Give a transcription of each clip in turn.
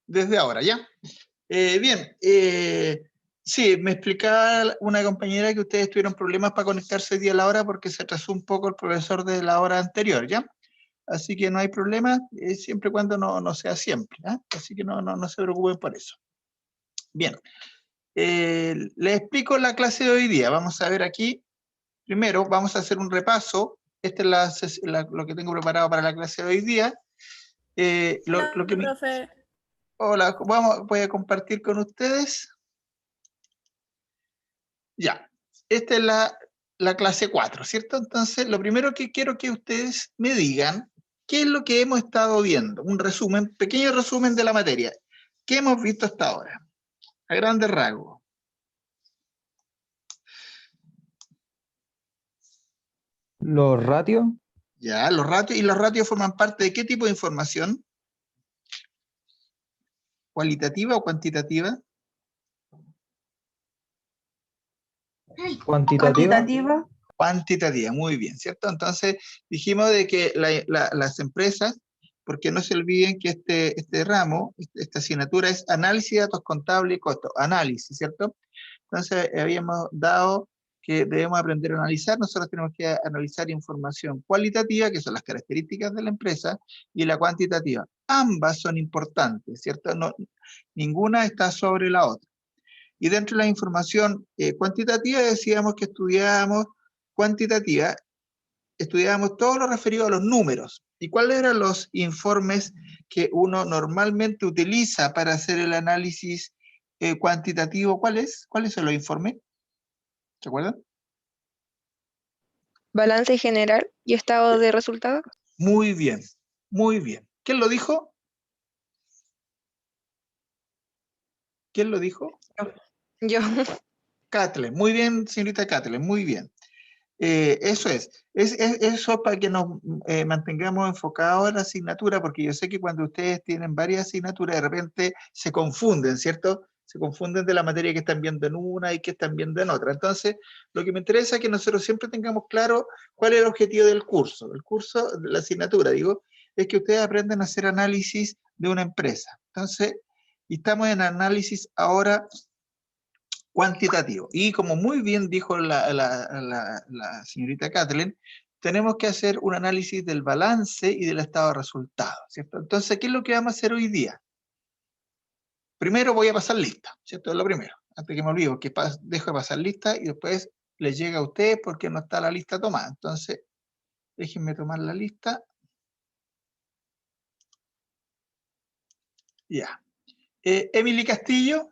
desde ahora, ¿ya? Bien, sí, me explicaba una compañera que ustedes tuvieron problemas para conectarse hoy día a la hora porque se atrasó un poco el profesor de la hora anterior, ¿ya? Así que no hay problema, siempre y cuando no sea siempre, ¿ah? Así que no se preocupen por eso. Bien, les explico la clase de hoy día. Vamos a ver aquí, primero vamos a hacer un repaso. Este es lo que tengo preparado para la clase de hoy día. Hola, profe. Hola, voy a compartir con ustedes. Ya, esta es la clase 4, ¿cierto? Entonces, lo primero que quiero que ustedes me digan, ¿qué es lo que hemos estado viendo? Un resumen, pequeño resumen de la materia. ¿Qué hemos visto hasta ahora? A grandes rasgos. Los ratios, Ya, los ratios. ¿Y los ratios forman parte de qué tipo de información? ¿Cualitativa o cuantitativa? cuantitativa, Cuantitativa, muy bien, ¿cierto? Entonces dijimos de que las empresas, porque no se olviden que este ramo, esta asignatura es análisis de datos contables y costos, análisis, ¿cierto? Entonces habíamos dado que debemos aprender a analizar, nosotros tenemos que analizar información cualitativa, que son las características de la empresa, y la cuantitativa. Ambas son importantes, ¿cierto? Ninguna está sobre la otra. Y dentro de la información cuantitativa decíamos que estudiábamos cuantitativa, estudiábamos todo lo referido a los números. ¿Y cuáles eran los informes que uno normalmente utiliza para hacer el análisis cuantitativo? ¿Cuáles son los informes? ¿Se acuerdan? Balance general y estado de resultados. Muy bien, muy bien. ¿Quién lo dijo? ¿Quién lo dijo? Yo. Kathleen. Muy bien, señorita Kathleen, muy bien. Eso eso para que nos mantengamos enfocados en la asignatura, porque yo sé que cuando ustedes tienen varias asignaturas, de repente se confunden, ¿cierto? Se confunden de la materia que están viendo en una y que están viendo en otra. Entonces, lo que me interesa es que nosotros siempre tengamos claro cuál es el objetivo del curso. El curso, la asignatura, digo, es que ustedes aprendan a hacer análisis de una empresa. Entonces, y estamos en análisis ahora cuantitativo. Y como muy bien dijo la señorita Kathleen, tenemos que hacer un análisis del balance y del estado de resultados, ¿cierto? Entonces, ¿qué es lo que vamos a hacer hoy día? Primero voy a pasar lista, ¿cierto? Es lo primero. Antes que me olvido, que dejo de pasar lista y después les llega a ustedes porque no está la lista tomada. Entonces, déjenme tomar la lista. Ya. Emily Castillo.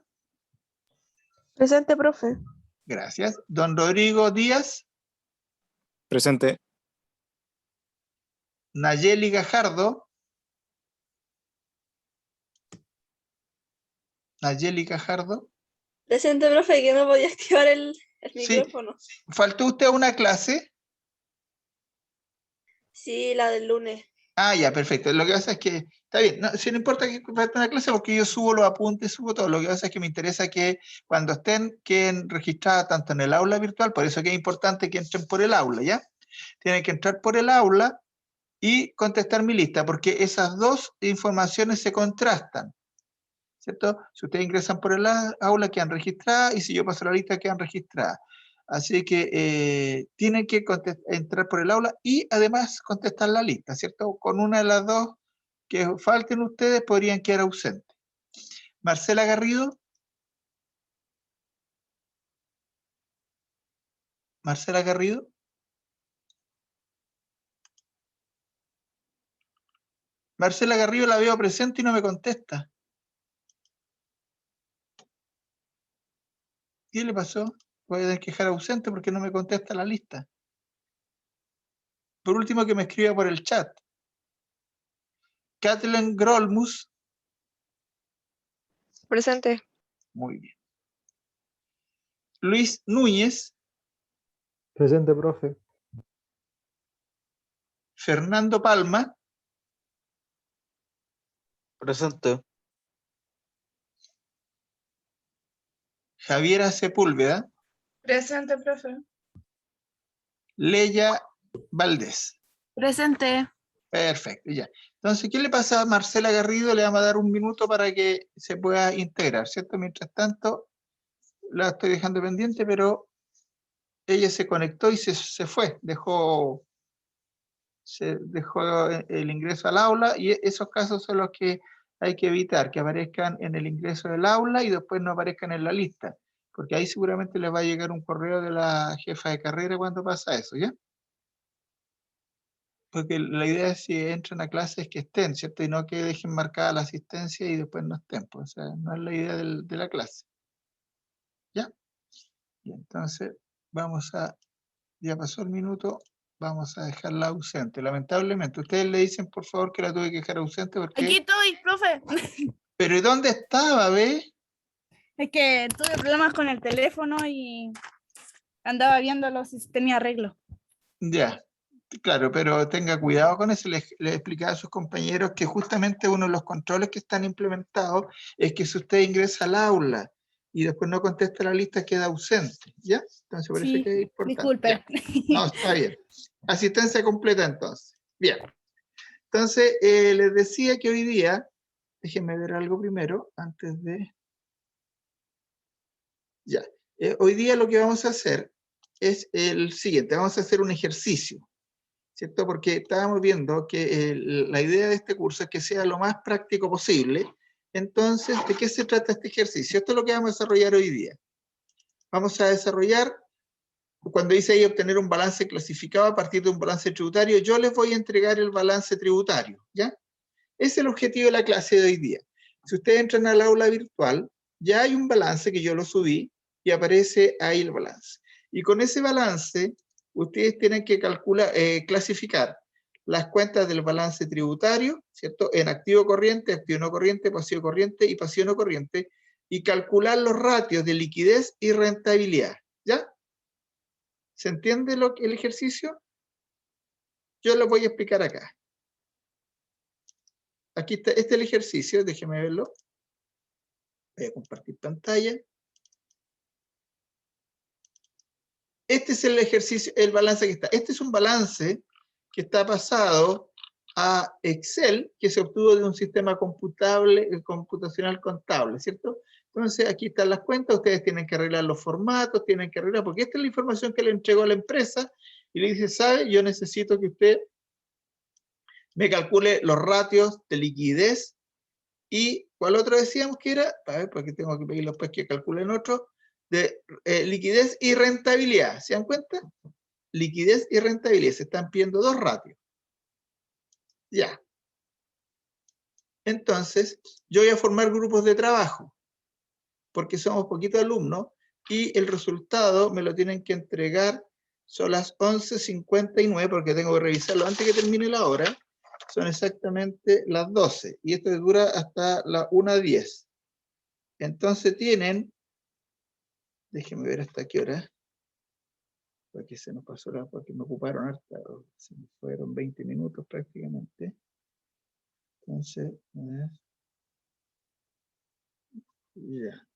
Presente, profe. Gracias. Don Rodrigo Díaz. Presente. Nayeli Gajardo. Nayeli Gajardo. Presente, profe, que no podía activar el Sí. micrófono. ¿Faltó usted a una clase? Sí, la del lunes. Ah, ya, perfecto. Lo que pasa es que, está bien, no, si no importa que falte una clase, porque yo subo los apuntes, subo todo. Lo que pasa es que me interesa que cuando queden registradas tanto en el aula virtual, por eso que es importante que entren por el aula, ¿ya? Tienen que entrar por el aula y contestar mi lista, porque esas dos informaciones se contrastan, ¿cierto? Si ustedes ingresan por el aula, quedan registradas, y si yo paso la lista, quedan registradas. Así que tienen que entrar por el aula y además contestar la lista, ¿cierto? Con una de las dos que falten ustedes podrían quedar ausentes. Marcela Garrido. Marcela Garrido. Marcela Garrido la veo presente y no me contesta. ¿Qué le pasó? Voy a tener que dejar ausente porque no me contesta la lista. Por último, que me escriba por el chat. Kathleen Grolmus. Presente. Muy bien. Luis Núñez. presente, profe. Fernando Palma. Presente. Javiera Sepúlveda. Presente, profe. Leya Valdés. Presente. Perfecto, ya. Entonces, ¿qué le pasa a Marcela Garrido? Le vamos a dar un minuto para que se pueda integrar, ¿cierto? Mientras tanto, la estoy dejando pendiente, pero ella se conectó y se fue, dejó el ingreso al aula, y esos casos son los que hay que evitar, que aparezcan en el ingreso del aula y después no aparezcan en la lista, porque ahí seguramente les va a llegar un correo de la jefa de carrera cuando pasa eso, ¿ya? Porque la idea es, si entran a clases, que estén, ¿cierto? Y no que dejen marcada la asistencia y después no estén, pues, o sea, no es la idea de la clase. ¿Ya? Y entonces, ya pasó el minuto, vamos a dejarla ausente. Lamentablemente, ustedes le dicen, por favor, que la tuve que dejar ausente porque... Aquí estoy, profe. ¿Pero dónde estaba, ve? Es que tuve problemas con el teléfono y andaba viéndolo si tenía arreglo. Ya, claro, pero tenga cuidado con eso. Les explicaba a sus compañeros que justamente uno de los controles que están implementados es que si usted ingresa al aula y después no contesta la lista, queda ausente, ¿ya? Entonces, por eso Sí, es que es importante. disculpe. Ya. No, está bien. Asistencia completa, entonces. Bien. Entonces, les decía que hoy día, déjenme ver algo primero, antes de... Ya. Hoy día lo que vamos a hacer es el siguiente. Vamos a hacer un ejercicio, ¿cierto? Porque estábamos viendo que la idea de este curso es que sea lo más práctico posible. Entonces, ¿de qué se trata este ejercicio? Esto es lo que vamos a desarrollar hoy día. Vamos a desarrollar, cuando dice ahí obtener un balance clasificado a partir de un balance tributario, yo les voy a entregar el balance tributario, ¿ya? Ese es el objetivo de la clase de hoy día. Si ustedes entran al aula virtual, ya hay un balance que yo lo subí y aparece ahí el balance. Y con ese balance, ustedes tienen que clasificar las cuentas del balance tributario, ¿cierto? En activo corriente, activo no corriente, pasivo corriente y pasivo no corriente, y calcular los ratios de liquidez y rentabilidad, ¿ya? ¿Se entiende el ejercicio? Yo lo voy a explicar acá. Aquí está, este es el ejercicio, déjeme verlo. Voy a compartir pantalla. Este es el ejercicio, el balance que está. Este es un balance que está pasado a Excel, que se obtuvo de un sistema computacional contable, ¿cierto? Entonces, aquí están las cuentas, ustedes tienen que arreglar los formatos, tienen que arreglar, porque esta es la información que le entregó a la empresa, y le dice, ¿sabe? Yo necesito que usted me calcule los ratios de liquidez, y ¿cuál otro decíamos que era? A ver, porque tengo que pedirle después que calculen otro, de liquidez y rentabilidad. ¿Se dan cuenta? Liquidez y rentabilidad. Se están pidiendo dos ratios. Ya. Entonces, yo voy a formar grupos de trabajo, porque somos poquitos alumnos, y el resultado me lo tienen que entregar, son las 11:59, porque tengo que revisarlo antes que termine la hora. Son exactamente las 12, y esto dura hasta las 1:10. Entonces tienen, déjenme ver hasta qué hora, porque se nos pasó porque me ocuparon harta, se me fueron 20 minutos prácticamente. Entonces, a ver. Ya.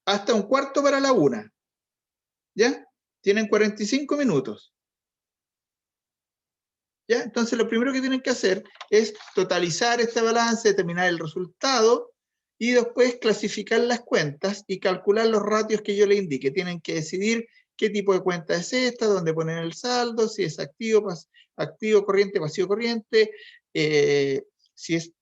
Hasta 1:15 para la 1. ¿Ya? Tienen 45 minutos. ¿Ya? Entonces lo primero que tienen que hacer es totalizar este balance, determinar el resultado y después clasificar las cuentas y calcular los ratios que yo les indique. Tienen que decidir qué tipo de cuenta es esta, dónde ponen el saldo, si es activo, corriente, pasivo corriente, si es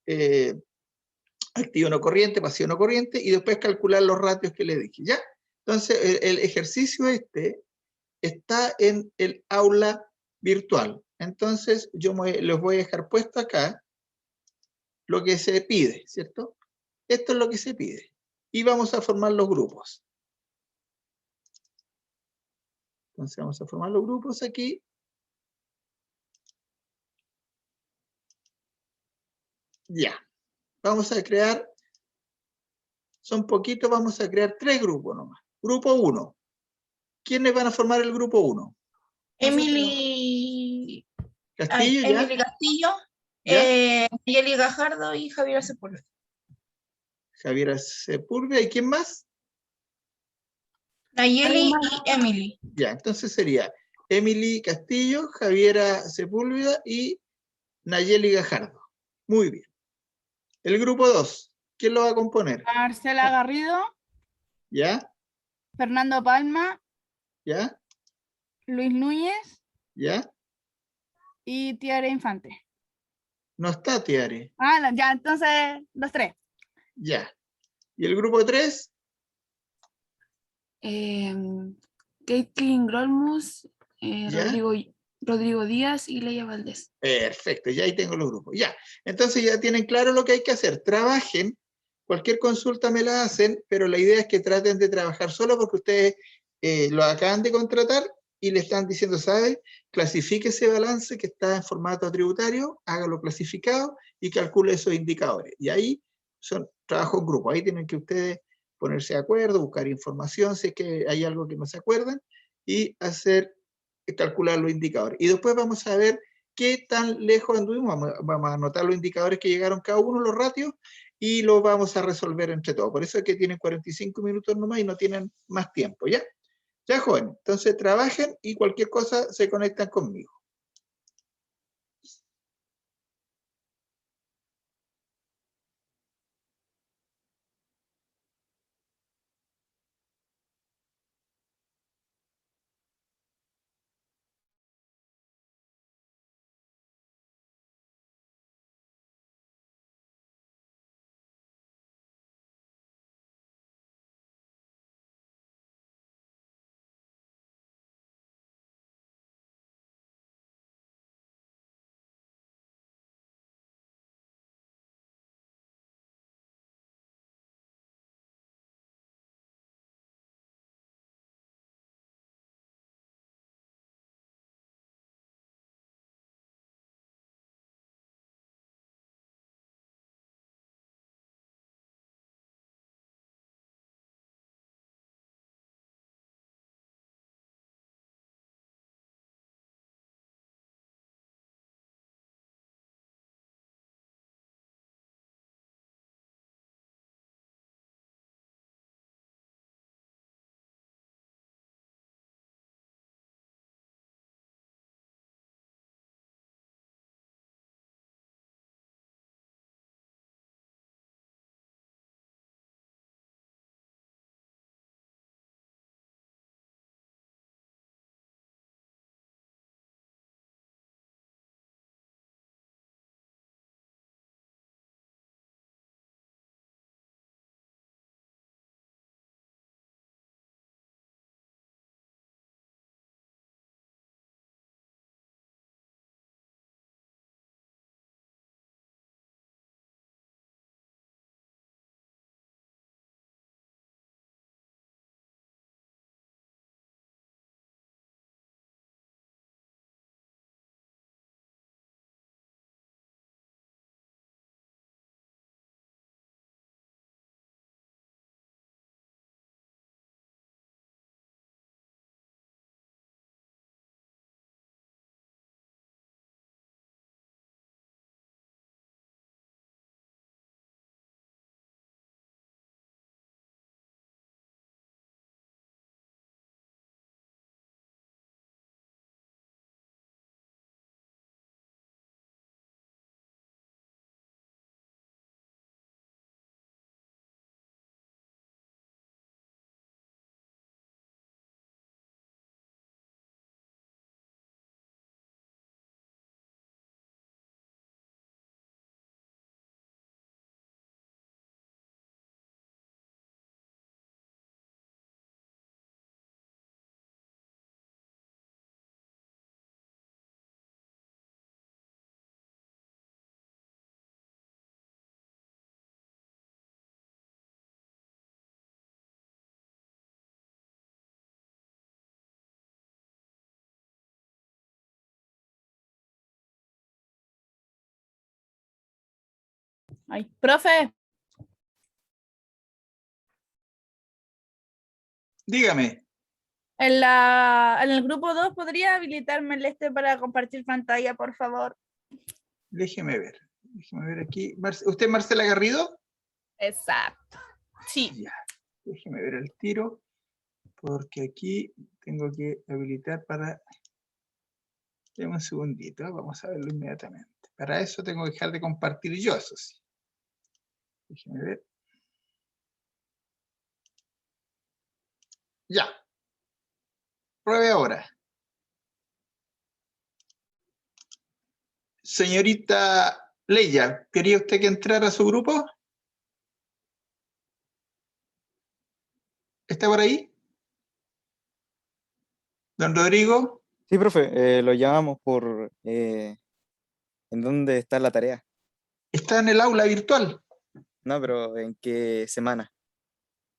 activo no corriente, pasivo no corriente, y después calcular los ratios que les dije. ¿Ya? Entonces el ejercicio este está en el aula virtual. Entonces, yo les voy a dejar puesto acá lo que se pide, ¿cierto? Esto es lo que se pide. Y vamos a formar los grupos. Entonces, vamos a formar los grupos aquí. Ya. Vamos a crear, son poquitos, vamos a crear 3 grupos nomás. Grupo 1. ¿Quiénes van a formar el grupo 1? Emily Castillo, ¿ya? Emily Castillo, Nayeli Gajardo y Javier Sepúlveda. Javiera Sepúlveda, ¿y quién más? Nayeli y Emily. Ya, entonces sería Emily Castillo, Javiera Sepúlveda y Nayeli Gajardo. Muy bien. El grupo 2, ¿quién lo va a componer? Marcela Garrido, ¿Ya? Fernando Palma, ¿Ya? Luis Núñez ¿Ya? y Tiare Infante. No está Tiare. Ya, entonces los tres. Ya. ¿Y el grupo 3? Caitlin Grolmus, ¿Ya? Rodrigo Díaz y Leia Valdés. Perfecto, ya ahí tengo los grupos. Ya. Entonces ya tienen claro lo que hay que hacer. Trabajen. Cualquier consulta me la hacen, pero la idea es que traten de trabajar solo porque ustedes lo acaban de contratar y le están diciendo, ¿sabe? Clasifique ese balance que está en formato tributario, hágalo clasificado y calcule esos indicadores. Y ahí son trabajo en grupo. Ahí tienen que ustedes ponerse de acuerdo, buscar información, si es que hay algo que no se acuerdan, y calcular los indicadores. Y después vamos a ver qué tan lejos anduvimos. Vamos a anotar los indicadores que llegaron cada uno, los ratios, y lo vamos a resolver entre todos. Por eso es que tienen 45 minutos nomás y no tienen más tiempo, ¿ya? Ya, joven. Entonces trabajen y cualquier cosa se conectan conmigo. Ay, profe, Dígame. en el grupo 2 ¿podría habilitarme el para compartir pantalla, por favor? Déjeme ver. Déjeme ver aquí. ¿Usted es Marcela Garrido? Exacto. Sí. Ya. Déjeme ver el tiro. Porque aquí tengo que habilitar para... Deme un segundito, vamos a verlo inmediatamente. Para eso tengo que dejar de compartir yo, eso sí. Déjenme ver. Ya. Pruebe ahora. Señorita Leia, ¿quería usted que entrara a su grupo? ¿Está por ahí? Don Rodrigo, Sí, profe, lo llamamos por ¿en dónde está la tarea? está en el aula virtual. No, pero ¿en qué semana?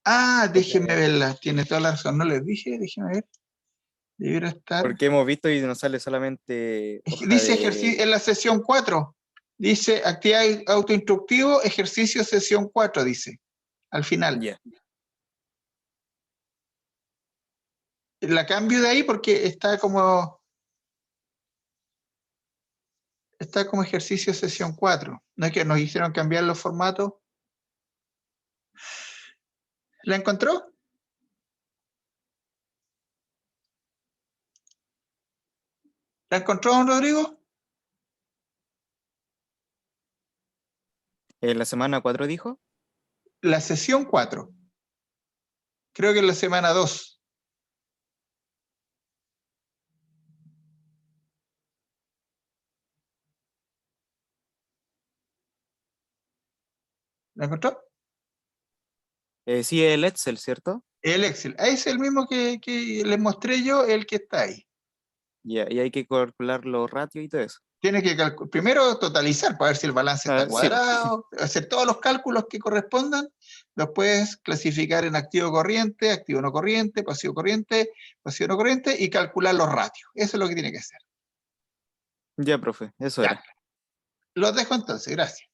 Ah, déjeme Porque, verla, tiene toda la razón, no les dije, déjeme ver. Debiera estar. porque hemos visto y nos sale solamente hoja Dice ejercicio de... en la sesión 4. Dice actividad autoinstructivo, ejercicio sesión 4, dice, al final. Ya, La cambio de ahí porque está como ejercicio sesión 4. No es que nos hicieron cambiar los formatos. ¿La encontró? ¿La encontró, don Rodrigo? ¿En la semana 4 dijo? La sesión 4. Creo que en la semana 2. ¿La encontró? Sí, el Excel, ¿cierto? El Excel. Es el mismo que les mostré yo, el que está ahí. Ya, y hay que calcular los ratios y todo eso. Tiene que primero totalizar para ver si el balance está Ah, sí, pues. cuadrado, hacer todos los cálculos que correspondan, después clasificar en activo corriente, activo no corriente, pasivo no corriente y calcular los ratios. Eso es lo que tiene que hacer. Ya, profe, eso Ya, era. los dejo entonces, gracias.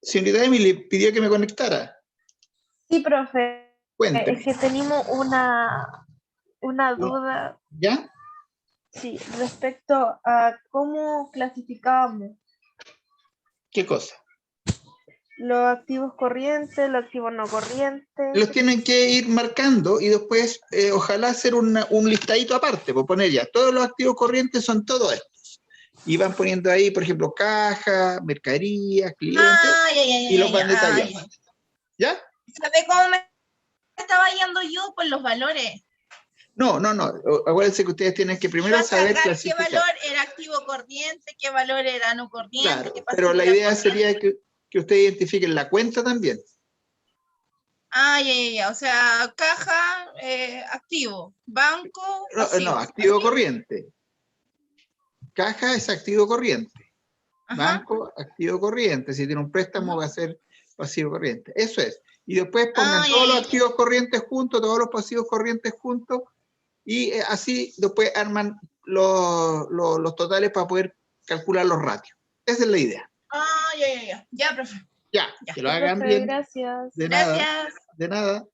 Señorita Emily, pidió que me conectara. Sí, profe. Cuénteme. Es que tenemos una duda, ¿Ya? sí, respecto a cómo clasificábamos ¿Qué cosa? los activos corrientes, los activos no corrientes. Los tienen que ir marcando y después ojalá hacer un listadito aparte, por poner ya, todos los activos corrientes son todos estos. Y van poniendo ahí, por ejemplo, caja, mercaderías, clientes, y los van detallando. ¿Ya? ¿Sabe cómo me estaba yendo yo por los valores? No. Acuérdense que ustedes tienen que primero Iba a saber sacar qué clasificar. valor era activo corriente, qué valor era no corriente, Claro, qué pero pasivo la era idea corriente. sería que ustedes identifiquen la cuenta también. O sea, caja, activo, banco, pasivo. No, activo ¿Así? corriente. Caja es activo corriente. Ajá. Banco, activo corriente. Si tiene un préstamo va a ser pasivo corriente. Eso es. Y después pongan todos los activos corrientes juntos, todos los pasivos corrientes juntos, y así después arman los totales para poder calcular los ratios. Esa es la idea. Ya, profe. Ya, Ya. que lo hagan Profe, bien. gracias. De nada, Gracias. de nada.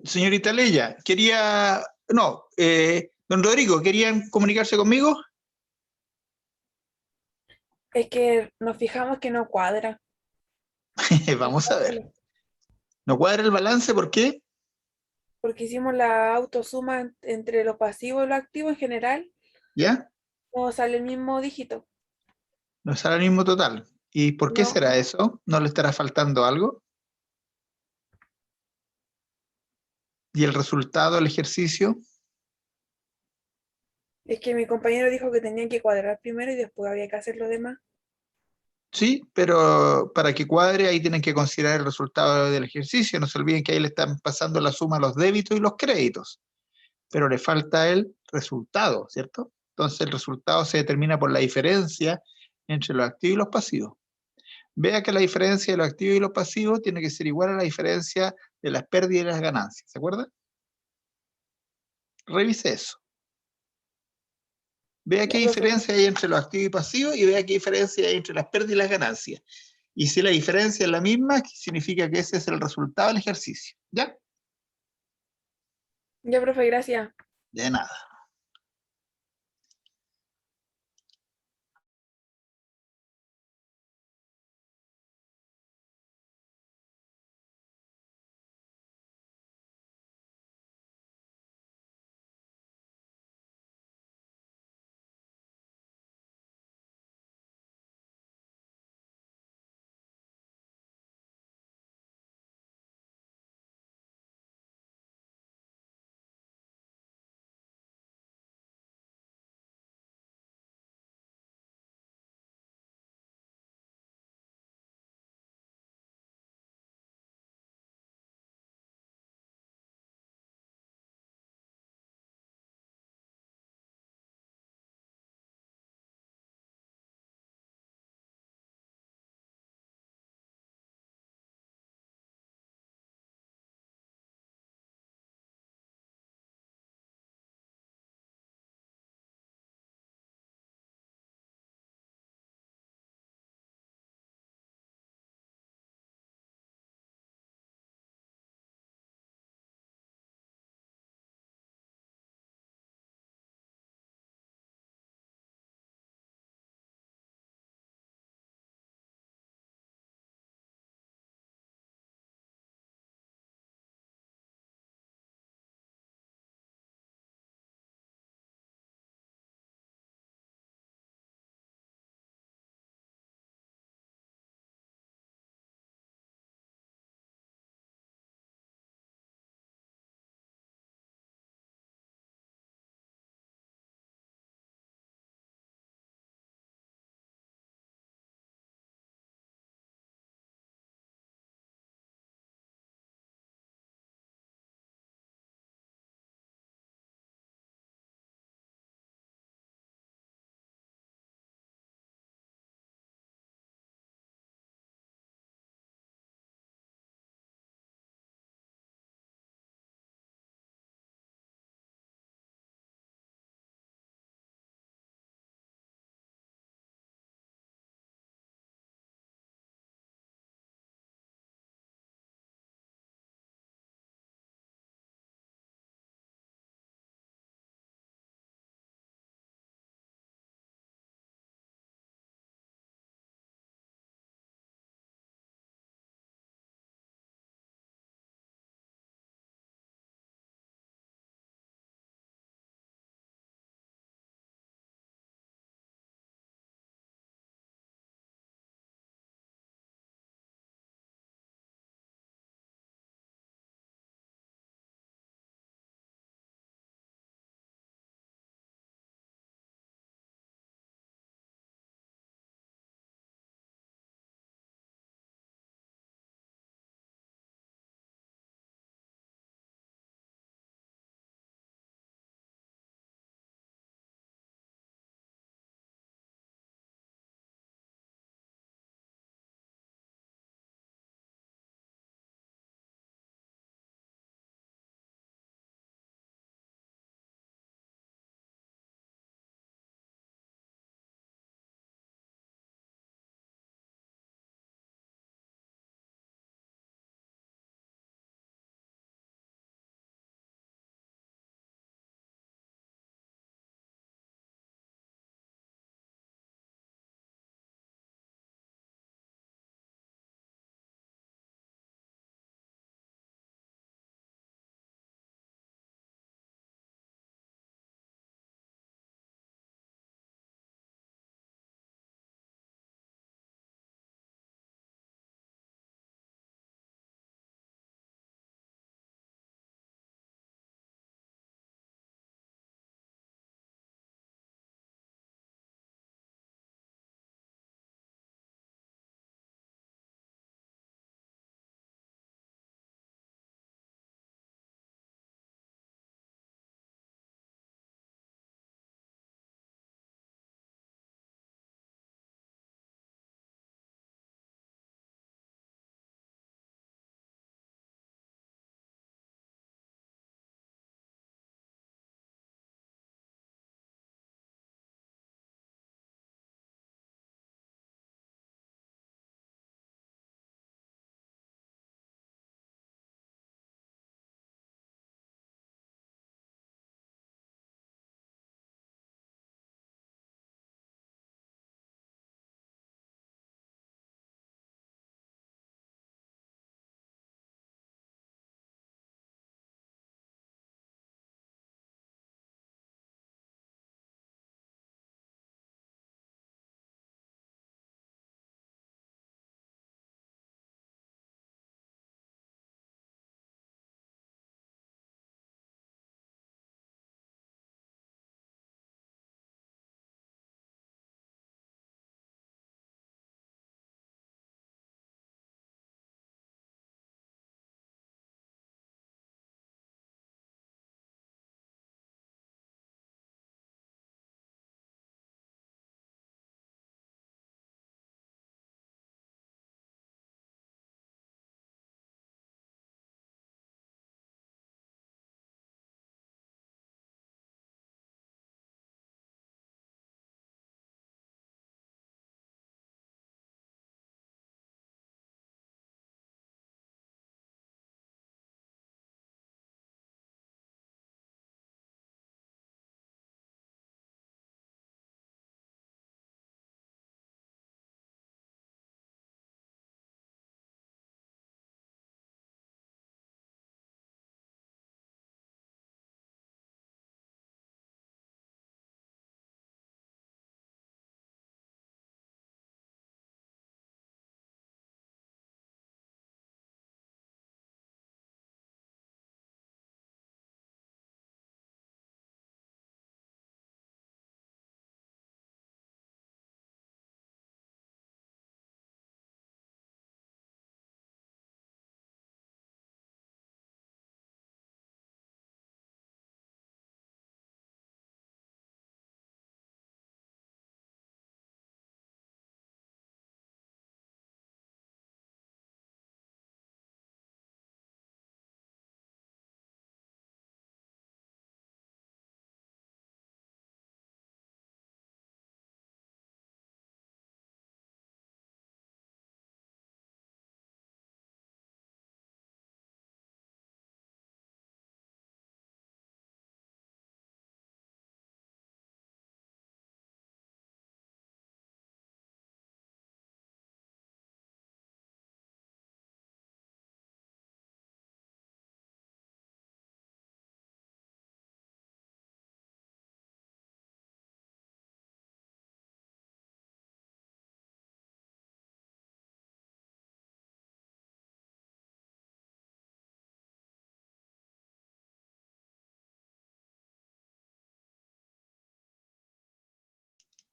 Señorita Leya, quería, no, don Rodrigo, ¿querían comunicarse conmigo? Es que nos fijamos que no cuadra. Vamos a ver. ¿No cuadra el balance? ¿Por qué? Porque hicimos la autosuma entre los pasivos y los activos en general, ¿Ya? no sale el mismo dígito. No sale el mismo total. ¿Y por qué No, será eso? ¿No le estará faltando algo? ¿Y el resultado del ejercicio? es que mi compañero dijo que tenía que cuadrar primero y después había que hacer lo demás. Sí, pero para que cuadre ahí tienen que considerar el resultado del ejercicio. No se olviden que ahí le están pasando la suma a los débitos y los créditos, pero le falta el resultado, ¿cierto? Entonces el resultado se determina por la diferencia entre los activos y los pasivos. Vea que la diferencia de los activos y los pasivos tiene que ser igual a la diferencia de las pérdidas y las ganancias, ¿se acuerda? Revise eso. Vea qué Ya, profe. diferencia hay entre los activos y pasivos y vea qué diferencia hay entre las pérdidas y las ganancias. Y si la diferencia es la misma, significa que ese es el resultado del ejercicio. ¿Ya? Ya, profe, gracias. De nada.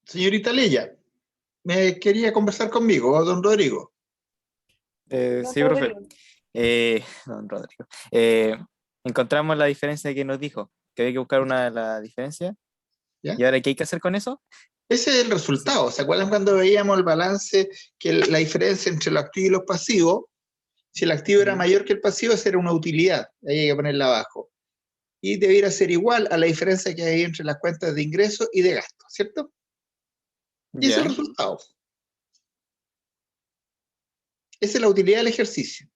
Señorita Leya, ¿me quería conversar conmigo, o don Rodrigo? Don Sí, profe. Rodrigo. Don Rodrigo. Encontramos la diferencia que nos dijo, que había que buscar la diferencia. ¿Ya? ¿Y ahora qué hay que hacer con eso? Ese es el resultado. ¿Se acuerdan cuando veíamos el balance, que la diferencia entre los activos y los pasivos? Si el activo era mayor que el pasivo, esa era una utilidad. Ahí hay que ponerla abajo. Y debiera ser igual a la diferencia que hay entre las cuentas de ingreso y de gasto, ¿cierto? Y ese es el Ya. resultado. Esa es la utilidad del ejercicio.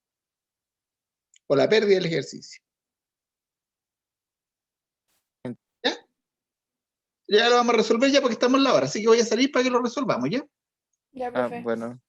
O la pérdida del ejercicio. ¿Ya? Ya lo vamos a resolver ya porque estamos en la hora. Así que voy a salir para que lo resolvamos, ¿ya? Ya, Ah, profe. bueno.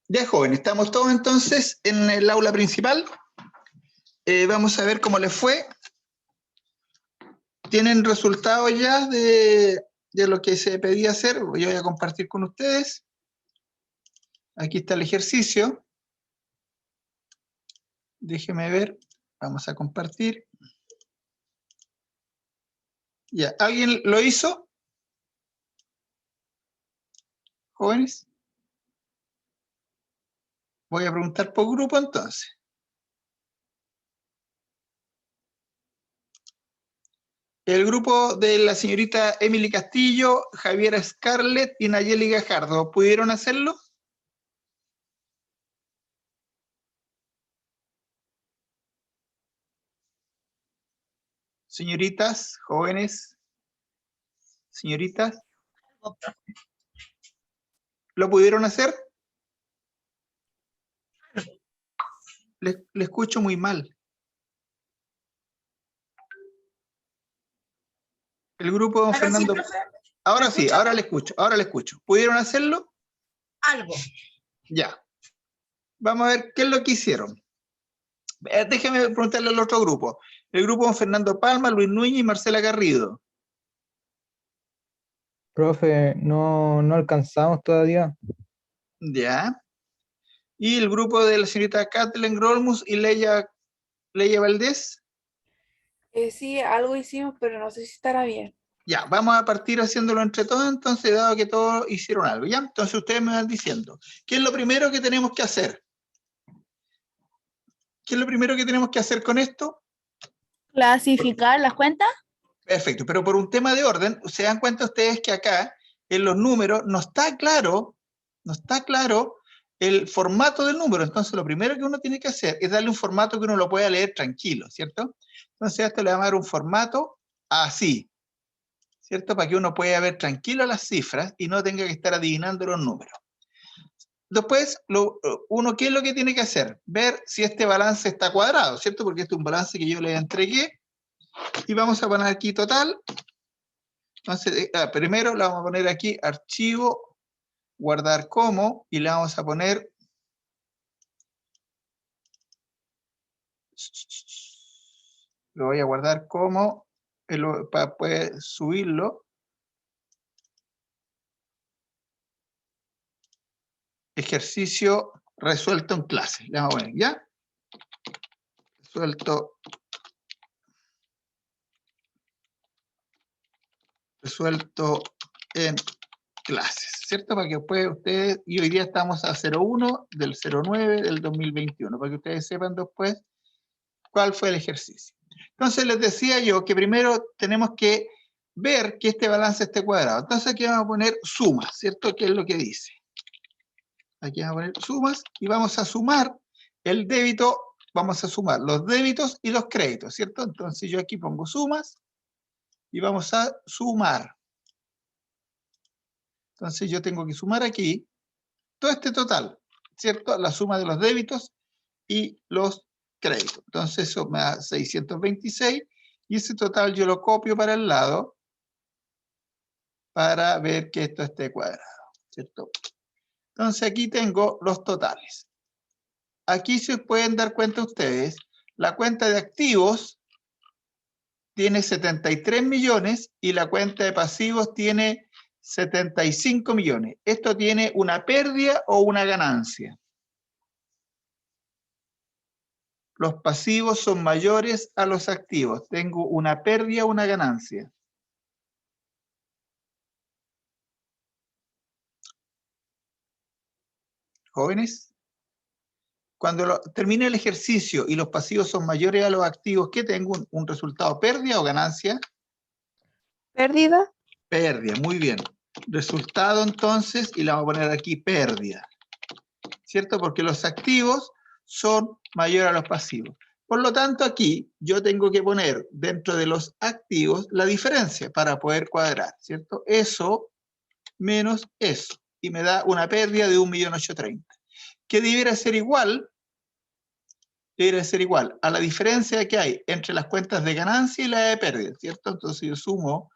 Ya, jóvenes, estamos todos entonces en el aula principal. Vamos a ver cómo les fue. ¿Tienen resultados ya de lo que se pedía hacer? Yo voy a compartir con ustedes. Aquí está el ejercicio. Déjenme ver. Vamos a compartir. Ya, ¿alguien lo hizo? ¿Jóvenes? Voy a preguntar por grupo entonces. El grupo de la señorita Emily Castillo, Javiera Scarlett y Nayeli Gajardo, ¿pudieron hacerlo? Señoritas, jóvenes, señoritas, ¿lo pudieron hacer? Le escucho muy mal. El grupo de don Ahora sí, Fernando. profe, Ahora ¿me sí, escucha? ahora le escucho. ¿Pudieron hacerlo? algo. Ya. Vamos a ver qué es lo que hicieron. Déjeme preguntarle al otro grupo. El grupo de don Fernando Palma, Luis Núñez y Marcela Garrido. Profe, no alcanzamos todavía. Ya. Y el grupo de la señorita Kathleen Grolmus y Leia Valdés. Sí, algo hicimos, pero no sé si estará bien. Ya, vamos a partir haciéndolo entre todos, entonces, dado que todos hicieron algo, ¿ya? Entonces ustedes me van diciendo, ¿qué es lo primero que tenemos que hacer? ¿Qué es lo primero que tenemos que hacer con esto? Clasificar las cuentas. Perfecto, pero por un tema de orden, se dan cuenta ustedes que acá, en los números, no está claro el formato del número. Entonces, lo primero que uno tiene que hacer es darle un formato que uno lo pueda leer tranquilo, ¿cierto? Entonces, a esto le vamos a dar un formato así, ¿cierto? Para que uno pueda ver tranquilo las cifras y no tenga que estar adivinando los números. Después, uno, ¿qué es lo que tiene que hacer? Ver si este balance está cuadrado, ¿cierto? Porque este es un balance que yo le entregué. Y vamos a poner aquí total. Entonces, primero le vamos a poner aquí archivo, guardar como, y le vamos a poner lo voy a guardar como para poder subirlo. Ejercicio resuelto en clase. Le vamos a poner, ¿ya? Resuelto en clases, ¿cierto? Para que después ustedes, y hoy día estamos a 01 del 09 del 2021, para que ustedes sepan después cuál fue el ejercicio. Entonces les decía yo que primero tenemos que ver que este balance esté cuadrado. Entonces aquí vamos a poner sumas, ¿cierto? ¿Qué es lo que dice? Aquí vamos a poner sumas y vamos a sumar el débito, vamos a sumar los débitos y los créditos, ¿cierto? Entonces yo aquí pongo sumas y vamos a sumar. Entonces yo tengo que sumar aquí todo este total, ¿cierto? La suma de los débitos y los créditos. Entonces eso me da 626 y ese total yo lo copio para el lado para ver que esto esté cuadrado, ¿cierto? Entonces aquí tengo los totales. Aquí se pueden dar cuenta ustedes, la cuenta de activos tiene 73 millones y la cuenta de pasivos tiene 75 millones. ¿Esto tiene una pérdida o una ganancia? Los pasivos son mayores a los activos. ¿Tengo una pérdida o una ganancia? Jóvenes, cuando termine el ejercicio y los pasivos son mayores a los activos, ¿qué tengo? ¿Un resultado pérdida o ganancia? Pérdida. Pérdida, muy bien. Resultado entonces, y le vamos a poner aquí pérdida, ¿cierto? Porque los activos son mayores a los pasivos. Por lo tanto, aquí yo tengo que poner dentro de los activos la diferencia para poder cuadrar, ¿cierto? Eso menos eso. Y me da una pérdida de 1.830.000. Que debiera ser igual a la diferencia que hay entre las cuentas de ganancia y la de pérdida, ¿cierto? Entonces yo sumo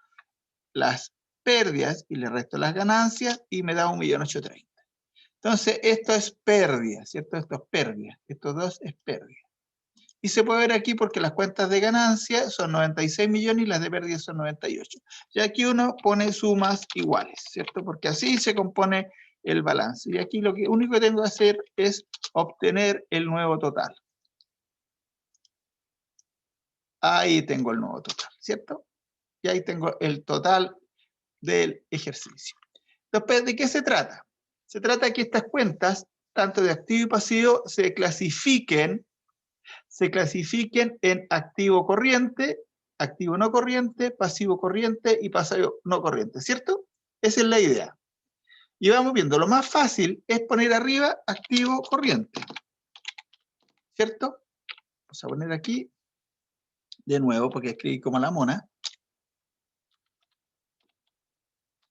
las pérdidas y le resto las ganancias y me da 1.830.000. Entonces esto es pérdida, ¿cierto? Esto es pérdida. Estos dos es pérdida. Y se puede ver aquí porque las cuentas de ganancia son 96 millones y las de pérdida son 98. Y aquí uno pone sumas iguales, ¿cierto? Porque así se compone el balance. Y aquí lo único que tengo que hacer es obtener el nuevo total. Ahí tengo el nuevo total, ¿cierto? Y ahí tengo el total del ejercicio. Entonces, ¿de qué se trata? Se trata de que estas cuentas, tanto de activo y pasivo, se clasifiquen en activo corriente, activo no corriente, pasivo corriente y pasivo no corriente, ¿cierto? Esa es la idea. Y vamos viendo, lo más fácil es poner arriba activo corriente, ¿cierto? Vamos a poner aquí, de nuevo, porque escribí como la mona.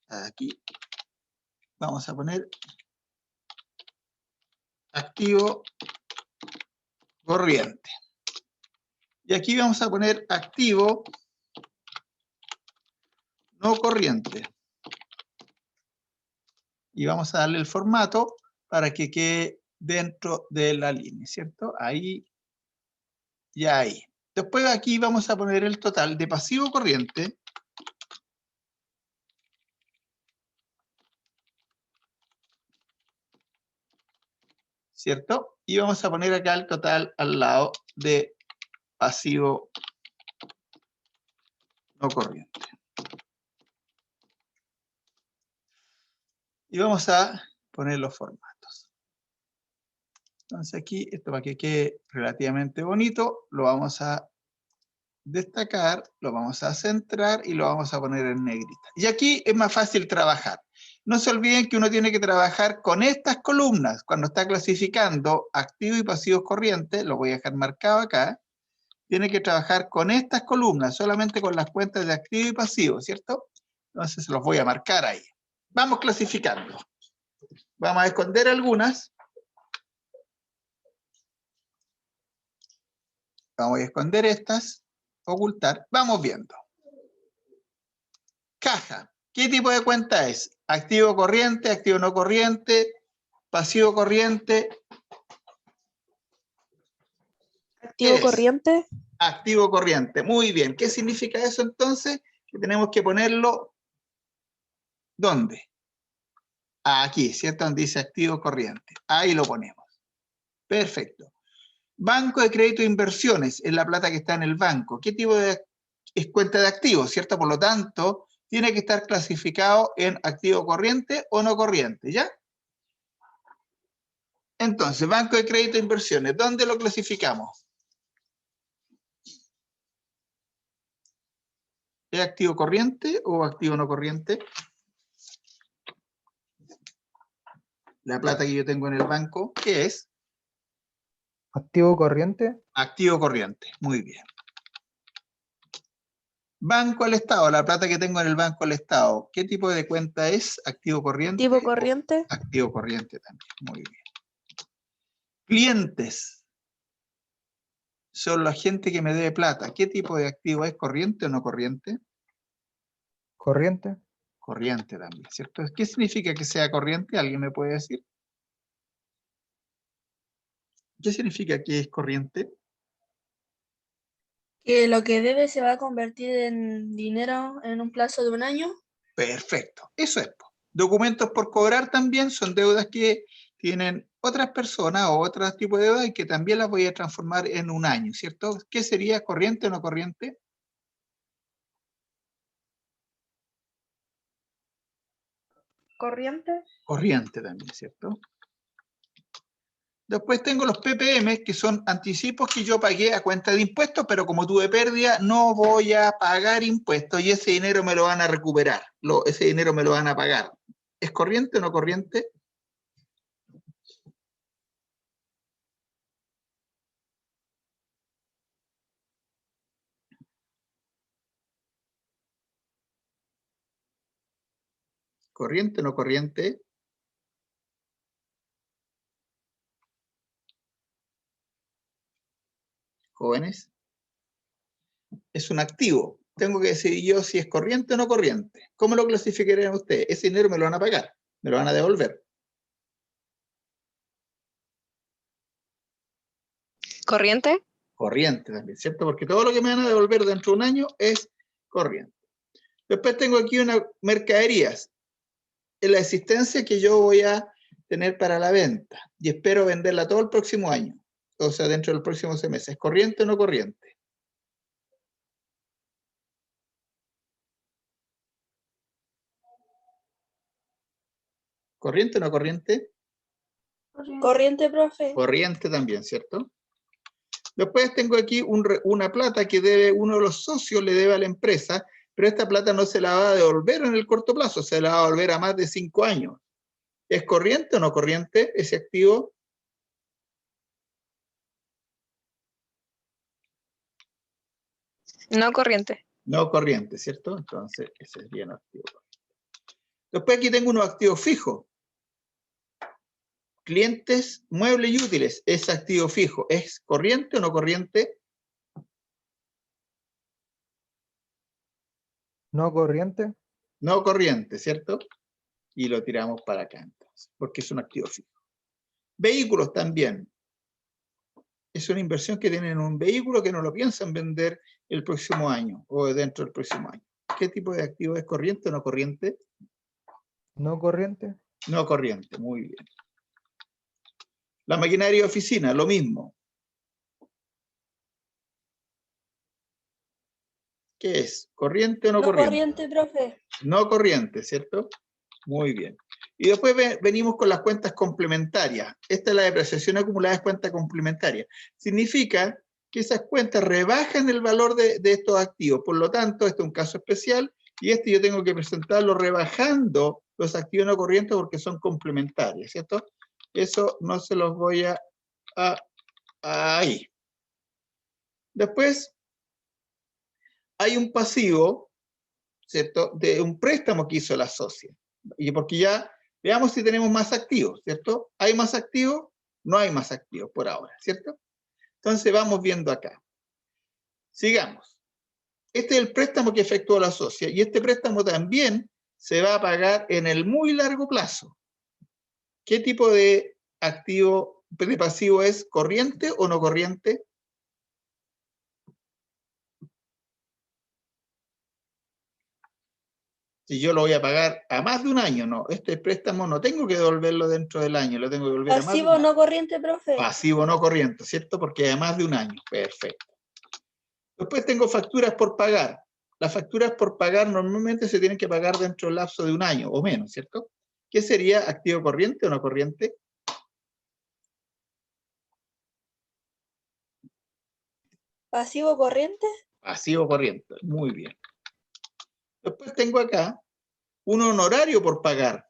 Aquí vamos a poner activo corriente. Y aquí vamos a poner activo no corriente. Y vamos a darle el formato para que quede dentro de la línea, ¿cierto? Ahí y ahí. Después aquí vamos a poner el total de pasivo corriente. ¿Cierto? Y vamos a poner acá el total al lado de pasivo no corriente. Y vamos a poner los formatos. Entonces aquí, esto para que quede relativamente bonito, lo vamos a destacar, lo vamos a centrar y lo vamos a poner en negrita. Y aquí es más fácil trabajar. No se olviden que uno tiene que trabajar con estas columnas cuando está clasificando activos y pasivos corrientes, lo voy a dejar marcado acá, tiene que trabajar con estas columnas, solamente con las cuentas de activo y pasivo, ¿cierto? Entonces los voy a marcar ahí. Vamos clasificando. Vamos a esconder algunas. Vamos a esconder estas, ocultar. Vamos viendo. Caja. ¿Qué tipo de cuenta es? Activo corriente, activo no corriente, pasivo corriente. Activo corriente. Activo corriente. Muy bien. ¿Qué significa eso entonces? Que tenemos que ponerlo ¿dónde? Aquí, ¿cierto? Donde dice activo corriente. Ahí lo ponemos. Perfecto. Banco de crédito e inversiones, es la plata que está en el banco. ¿Qué tipo de es cuenta de activos, cierto? Por lo tanto, tiene que estar clasificado en activo corriente o no corriente, ¿ya? Entonces, banco de crédito e inversiones, ¿dónde lo clasificamos? ¿Es activo corriente o activo no corriente? La plata que yo tengo en el banco, ¿qué es? Activo corriente, Activo corriente, muy bien. Banco al Estado, la plata que tengo en el banco al Estado, ¿qué tipo de cuenta es? ¿Activo corriente? Activo o corriente, activo corriente también, muy bien. Clientes son la gente que me debe plata. ¿Qué tipo de activo es? ¿Corriente o no corriente? corriente, Corriente también, ¿cierto? ¿Qué significa que sea corriente? ¿Alguien me puede decir? ¿Qué significa que es corriente? Que lo que debe se va a convertir en dinero en un plazo de un año. Perfecto, eso es, po. Documentos por cobrar también son deudas que tienen otras personas o otros tipos de deudas y que también las voy a transformar en un año, ¿cierto? ¿Qué sería corriente o no corriente? corriente, Corriente también, ¿cierto? Después tengo los PPM, que son anticipos que yo pagué a cuenta de impuestos, pero como tuve pérdida, no voy a pagar impuestos y ese dinero me lo van a recuperar, ese dinero me lo van a pagar. ¿Es corriente o no corriente? ¿Corriente o no corriente? Jóvenes. Es un activo. Tengo que decidir yo si es corriente o no corriente. ¿Cómo lo clasificarían ustedes? Ese dinero me lo van a pagar, me lo van a devolver. corriente, Corriente también, ¿cierto? Porque todo lo que me van a devolver dentro de un año es corriente. Después tengo aquí unas mercaderías. En la existencia que yo voy a tener para la venta y espero venderla todo el próximo año, o sea, dentro del próximo semestre. ¿Es corriente o no corriente? ¿Corriente o no corriente? Corriente, profe. Corriente también, ¿cierto? Después tengo aquí una plata que debe uno de los socios, le debe a la empresa, pero esta plata no se la va a devolver en el corto plazo, se la va a devolver a más de 5 años. ¿Es corriente o no corriente ese activo? no corriente, No corriente, ¿cierto? Entonces, ese es bien activo. Después aquí tengo unos activos fijos. Clientes, muebles y útiles, es activo fijo. ¿Es corriente o no corriente? no corriente, No corriente, ¿cierto? Y lo tiramos para acá entonces, porque es un activo fijo. Vehículos también. Es una inversión que tienen en un vehículo que no lo piensan vender el próximo año o dentro del próximo año. ¿Qué tipo de activo es corriente o no corriente? no corriente, No corriente, muy bien. La maquinaria de oficina, lo mismo. ¿Qué es? ¿Corriente o no No corriente? corriente, profe. No corriente, ¿cierto? Muy bien. Y después venimos con las cuentas complementarias. Esta es la depreciación acumulada, es cuenta complementaria. Significa que esas cuentas rebajan el valor de estos activos. Por lo tanto, este es un caso especial y este yo tengo que presentarlo rebajando los activos no corrientes porque son complementarios, ¿cierto? Eso no se los voy a ahí. Después hay un pasivo, ¿cierto? De un préstamo que hizo la socia. Y porque ya, veamos si tenemos más activos, ¿cierto? ¿Hay más activos? No hay más activos por ahora, ¿cierto? Entonces vamos viendo acá. Sigamos. Este es el préstamo que efectuó la socia y este préstamo también se va a pagar en el muy largo plazo. ¿Qué tipo de activo, de pasivo es? ¿Corriente o no corriente? Si yo lo voy a pagar a más de un año, no. Este préstamo no tengo que devolverlo dentro del año, lo tengo que devolver a más de Pasivo un año. no corriente, profe. Pasivo no corriente, ¿cierto? Porque es a más de un año. Perfecto. Después tengo facturas por pagar. Las facturas por pagar normalmente se tienen que pagar dentro del lapso de un año o menos, ¿cierto? ¿Qué sería activo corriente o no corriente? Pasivo corriente. Pasivo corriente, muy bien. Después tengo acá un honorario por pagar.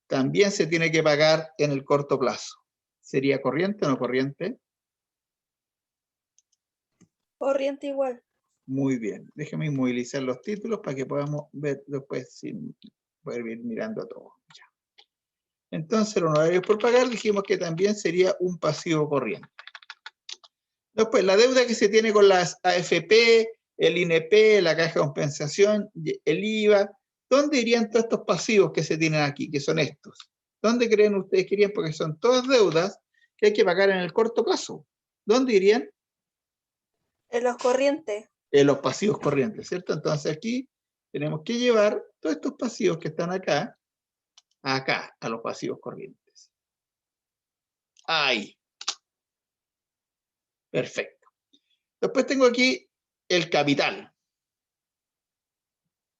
También se tiene que pagar en el corto plazo. ¿Sería corriente o no corriente? Corriente igual. Muy bien. Déjeme inmovilizar los títulos para que podamos ver después sin poder ir mirando todo. Ya. Entonces, el honorario por pagar dijimos que también sería un pasivo corriente. Después, la deuda que se tiene con las AFP, el INP, la caja de compensación, el IVA. ¿Dónde irían todos estos pasivos que se tienen aquí, que son estos? ¿Dónde creen ustedes que irían? Porque son todas deudas que hay que pagar en el corto plazo. ¿Dónde irían? En los corrientes. En los pasivos corrientes, ¿cierto? Entonces aquí tenemos que llevar todos estos pasivos que están acá, a los pasivos corrientes. Ahí. Perfecto. Después tengo aquí el capital.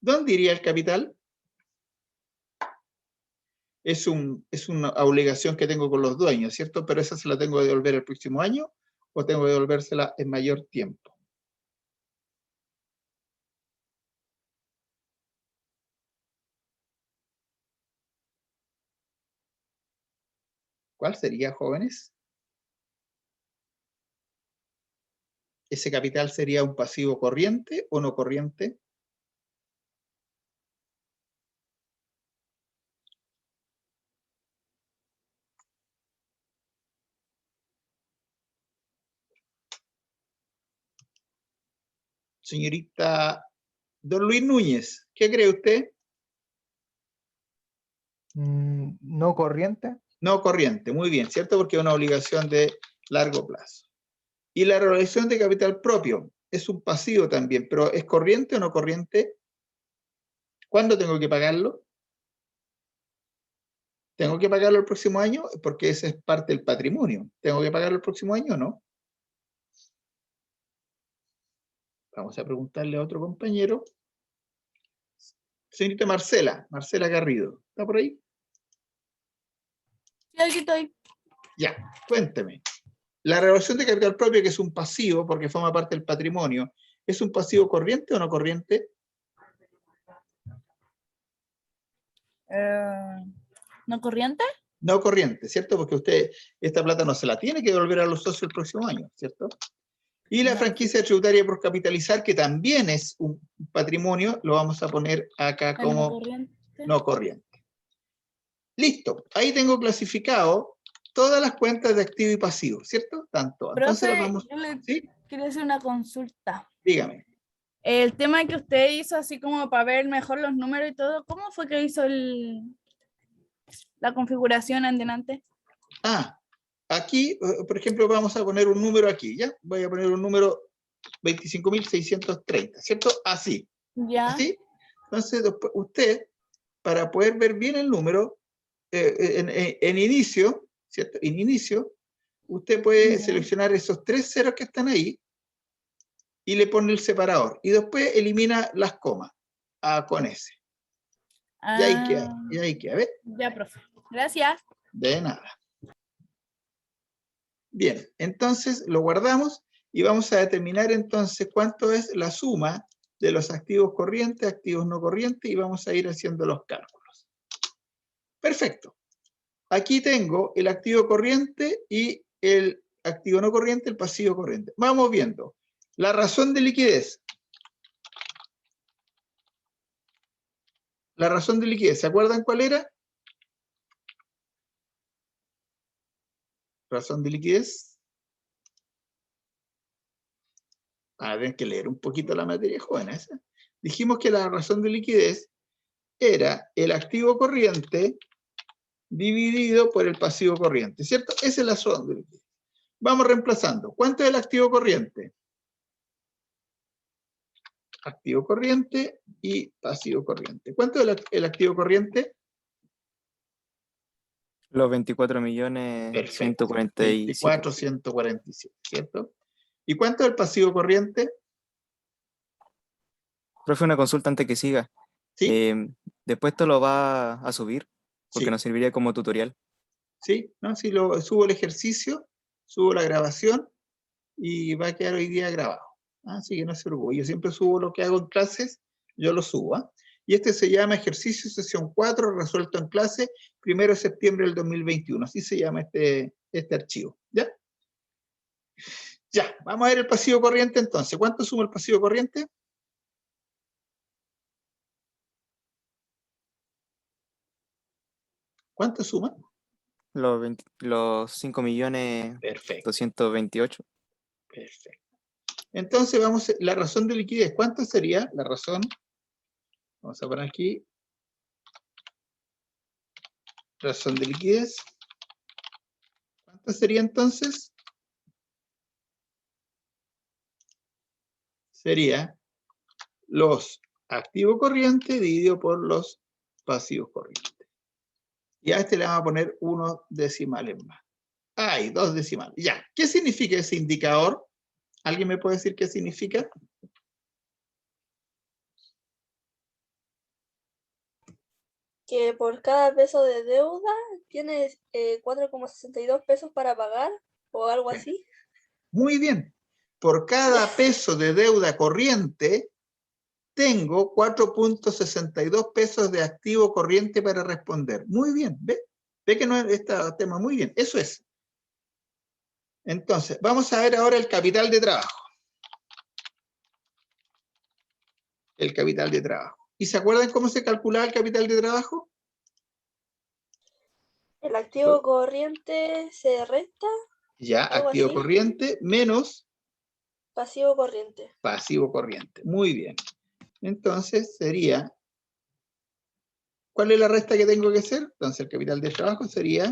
¿Dónde iría el capital? Es una obligación que tengo con los dueños, ¿cierto? Pero esa se la tengo que devolver el próximo año o tengo que devolvérsela en mayor tiempo. ¿Cuál sería, jóvenes? ¿Ese capital sería un pasivo corriente o no corriente? Señorita Don Luis Núñez, ¿qué cree usted? No corriente. No corriente, muy bien, ¿cierto? Porque es una obligación de largo plazo. Y la realización de capital propio es un pasivo también, pero ¿es corriente o no corriente? ¿Cuándo tengo que pagarlo? ¿Tengo que pagarlo el próximo año? Porque esa es parte del patrimonio. ¿Tengo que pagarlo el próximo año o no? Vamos a preguntarle a otro compañero. Señorita Marcela Garrido, ¿está por ahí? Sí, aquí estoy. Ya, cuénteme. La revaluación de capital propio, que es un pasivo, porque forma parte del patrimonio, ¿es un pasivo corriente o no corriente? ¿No corriente? No corriente, ¿cierto? Porque usted esta plata no se la tiene que devolver a los socios el próximo año, ¿cierto? Y la Ya. franquicia tributaria por capitalizar, que también es un patrimonio, lo vamos a poner acá ¿No como corriente? no corriente. Listo, ahí tengo clasificado todas las cuentas de activo y pasivo, ¿cierto? Tanto. Entonces Profe, vamos, yo le ¿sí? quiero hacer una consulta. Dígame. El tema que usted hizo así como para ver mejor los números y todo, ¿cómo fue que hizo la configuración en delante? Ah, aquí, por ejemplo, vamos a poner un número aquí, ¿ya? Voy a poner un número 25.630, ¿cierto? Así. Ya. ¿Así? Entonces, después, usted, para poder ver bien el número, en inicio, ¿cierto? En inicio, usted puede Ya. seleccionar esos 3 ceros que están ahí y le pone el separador. Y después elimina las comas con ese. Y ahí queda, ¿ves? Ya, profe. Gracias. De nada. Bien, entonces lo guardamos y vamos a determinar entonces cuánto es la suma de los activos corrientes, activos no corrientes, y vamos a ir haciendo los cálculos. Perfecto. Aquí tengo el activo corriente y el activo no corriente, el pasivo corriente. Vamos viendo. La razón de liquidez. La razón de liquidez, ¿se acuerdan cuál era? Razón de liquidez. A ver, que leer un poquito la materia joven. Dijimos que la razón de liquidez era el activo corriente dividido por el pasivo corriente, ¿cierto? Esa es la razón de liquidez. Vamos reemplazando. ¿Cuánto es el activo corriente? activo corriente y pasivo corriente. ¿Cuánto es el activo corriente? Los 24 millones Perfecto. 147. 24,147, ¿cierto? ¿Y cuánto es el pasivo corriente? Profe, una consulta antes que siga. ¿Sí? Después esto lo va a subir, porque Sí. nos serviría como tutorial. ¿Sí? ¿No? Si subo el ejercicio, subo la grabación y va a quedar hoy día grabado. Así que no se preocupe. Yo siempre subo lo que hago en clases, yo lo subo. ¿Ah? Y este se llama ejercicio sesión 4, resuelto en clase, 1 de septiembre del 2021. Así se llama este archivo. ¿Ya? Ya, vamos a ver el pasivo corriente entonces. ¿Cuánto suma el pasivo corriente? ¿Cuánto suma? Los 5 millones Perfecto, 228. perfecto. Entonces vamos, la razón de liquidez, ¿cuánto sería la razón? Vamos a poner aquí. Razón de liquidez. ¿Cuánto sería entonces? Sería los activos corrientes dividido por los pasivos corrientes. Y a este le vamos a poner unos decimales más. Hay 2 decimales. Ya. ¿Qué significa ese indicador? ¿Alguien me puede decir qué significa? Que por cada peso de deuda tienes 4,62 pesos para pagar o algo así. Muy bien. Por cada peso de deuda corriente, tengo 4,62 pesos de activo corriente para responder. Muy bien. ¿Ve? Ve que no es este tema. Muy bien. Eso es. Entonces, vamos a ver ahora el capital de trabajo. El capital de trabajo. ¿Y se acuerdan cómo se calculaba el capital de trabajo? El activo corriente se resta, Ya, algo activo así. corriente menos Pasivo corriente. pasivo corriente. Muy bien. Entonces sería, ¿cuál es la resta que tengo que hacer? Entonces el capital de trabajo sería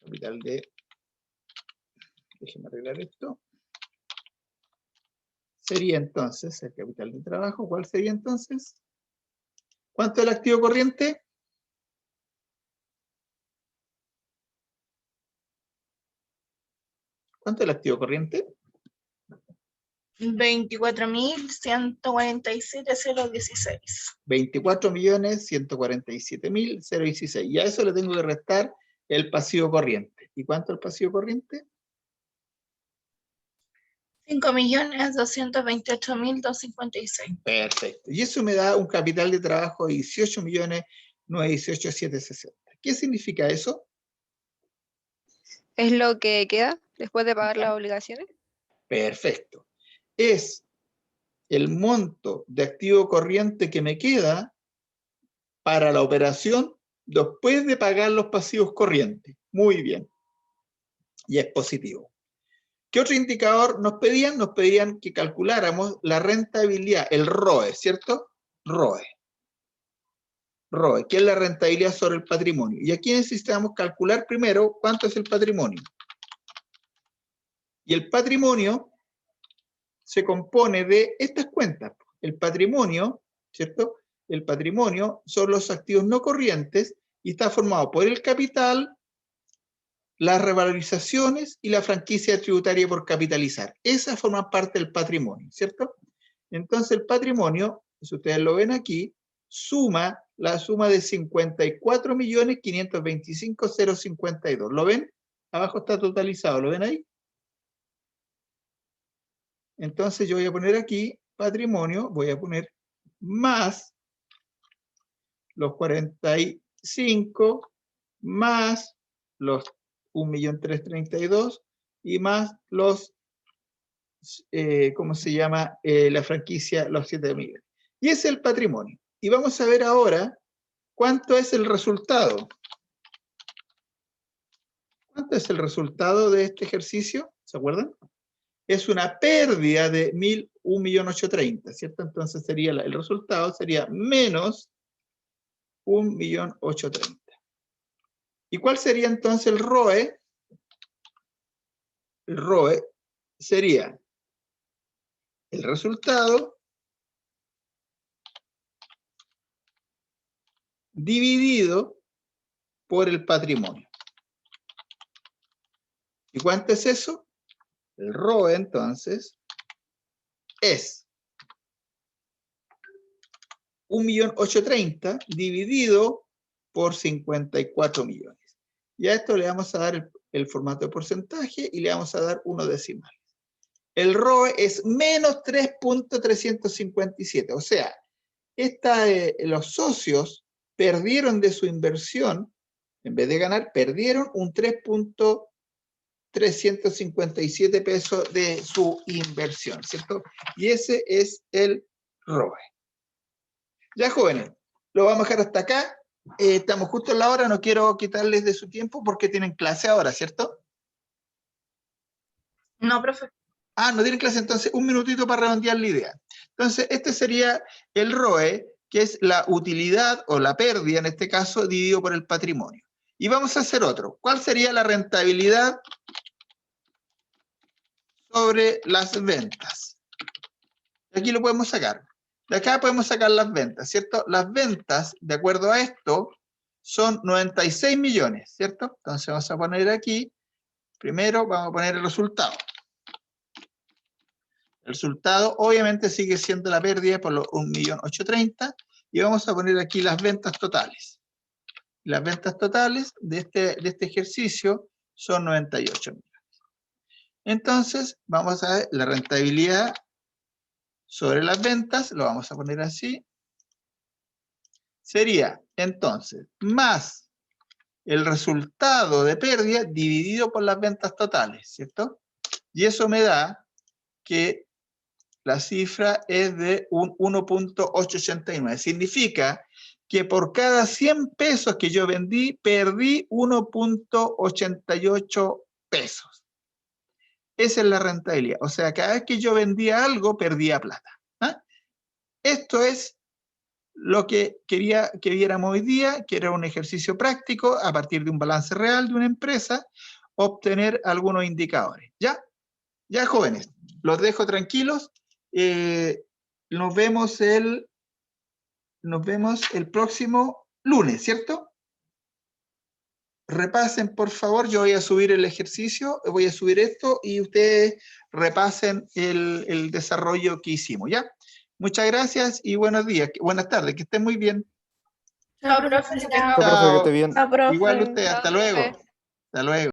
capital de, déjenme arreglar esto. Sería entonces el capital de trabajo. ¿Cuál sería entonces? ¿Cuánto es el activo corriente? ¿Cuánto es el activo corriente? 24.147.016. 24.147.016. Y a eso le tengo que restar el pasivo corriente. ¿Y cuánto es el pasivo corriente? 5.228.256. Perfecto. Y eso me da un capital de trabajo de 18.918.760. ¿Qué significa eso? ¿Es lo que queda después de pagar las obligaciones? Perfecto. Es el monto de activo corriente que me queda para la operación después de pagar los pasivos corrientes. Muy bien. Y es positivo. ¿Qué otro indicador nos pedían? Nos pedían que calculáramos la rentabilidad, el ROE, ¿cierto? ROE. ROE, que es la rentabilidad sobre el patrimonio. Y aquí necesitamos calcular primero cuánto es el patrimonio. Y el patrimonio se compone de estas cuentas. El patrimonio, ¿cierto? El patrimonio son los activos no corrientes y está formado por el capital, las revalorizaciones y la franquicia tributaria por capitalizar. Esas forman parte del patrimonio, ¿cierto? Entonces el patrimonio, si ustedes lo ven aquí, suma la suma de 54.525.052. ¿Lo ven? Abajo está totalizado, ¿lo ven ahí? Entonces yo voy a poner aquí patrimonio, voy a poner más los 45, más los 1.332.000 y más los, ¿cómo se llama? La franquicia, los 7.000. Y ese es el patrimonio. Y vamos a ver ahora cuánto es el resultado. ¿Cuánto es el resultado de este ejercicio? ¿Se acuerdan? Es una pérdida de 1.830.000, ¿cierto? Entonces sería el resultado sería menos 1.830.000. ¿Y cuál sería entonces el ROE? El ROE sería el resultado dividido por el patrimonio. ¿Y cuánto es eso? El ROE, entonces, es 1.830.000 dividido por 54 millones. Y a esto le vamos a dar el formato de porcentaje y le vamos a dar 1 decimal. El ROE es menos 3.357. O sea, los socios perdieron de su inversión, en vez de ganar, perdieron un 3.357 pesos de su inversión, ¿cierto? Y ese es el ROE. Ya, jóvenes, lo vamos a dejar hasta acá. Estamos justo en la hora, no quiero quitarles de su tiempo porque tienen clase ahora, ¿cierto? No, profe. Ah, no tienen clase, entonces un minutito para redondear la idea. Entonces, este sería el ROE, que es la utilidad o la pérdida, en este caso, dividido por el patrimonio. Y vamos a hacer otro. ¿Cuál sería la rentabilidad sobre las ventas? Aquí lo podemos sacar. De acá podemos sacar las ventas, ¿cierto? Las ventas, de acuerdo a esto, son 96 millones, ¿cierto? Entonces vamos a poner aquí, primero vamos a poner el resultado. El resultado obviamente sigue siendo la pérdida por los 1.830.000 y vamos a poner aquí las ventas totales. Las ventas totales de este ejercicio son 98 millones. Entonces, vamos a ver la rentabilidad sobre las ventas, lo vamos a poner así. Sería, entonces, más el resultado de pérdida dividido por las ventas totales, ¿cierto? Y eso me da que la cifra es de un 1.889. Significa que por cada 100 pesos que yo vendí, perdí 1.88 pesos. Esa es la rentabilidad. O sea, cada vez que yo vendía algo, perdía plata. ¿Ah? Esto es lo que quería que viéramos hoy día, que era un ejercicio práctico a partir de un balance real de una empresa, obtener algunos indicadores. ¿Ya? Ya, jóvenes, los dejo tranquilos. Nos vemos el próximo lunes, ¿cierto? Repasen, por favor, yo voy a subir el ejercicio, voy a subir esto y ustedes repasen el desarrollo que hicimos, ¿ya? Muchas gracias y buenos días, buenas tardes, que estén muy bien. Chao, profe. Chao, profe, que esté bien. Ah, profe. Igual usted, hasta Chao, luego. profe. Hasta luego.